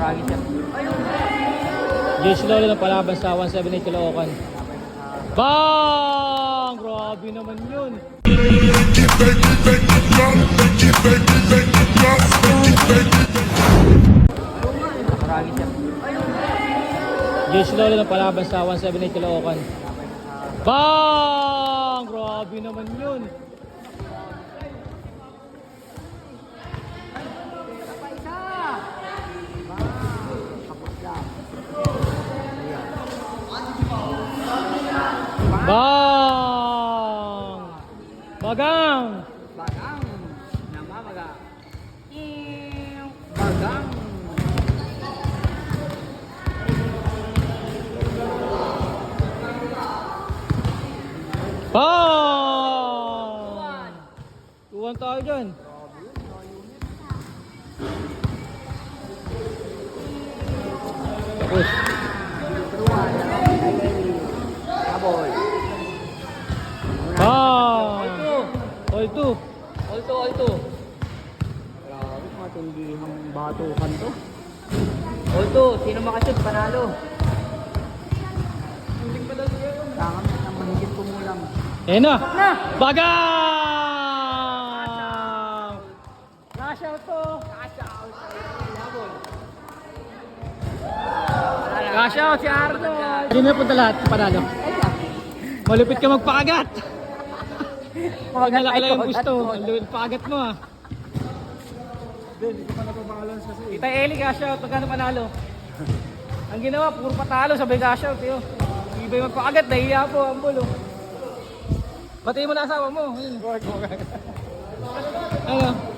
Marami siya. JC Lolo ng palaban sa 178 Caloocan. Bang! Grabe naman yun. Marami siya. JC Lolo ng palaban sa 178 Caloocan. Bang! Grabe naman yun. Bang! Bagang! Bagang. Namamaga. Bagang. Bang! Tuwan tayo dyan. Tapos. Kabol. Bang! All two. All two. Grabe, matindihang batukan to. All two, sino makashoot panalo? Tangan na mahigit kumulang. Ayan na. Bagang! Cash out to. Cash out. Kabol. Cash out si Arnold. Hindi na punta lahat panalo. Malupit ka magpakagat. Pag nalaki lang yung gusto, malupit pakagat mo ah. Hindi ko pa napabalance kasi. Kita Eli, cash out. Magkano panalo? Ang ginawa, puro patalo, sabay cash out. Yo. Iba'y magpakagat, nahiya po ang bulo. Batiin mo na asawa mo. Ayun. Ano?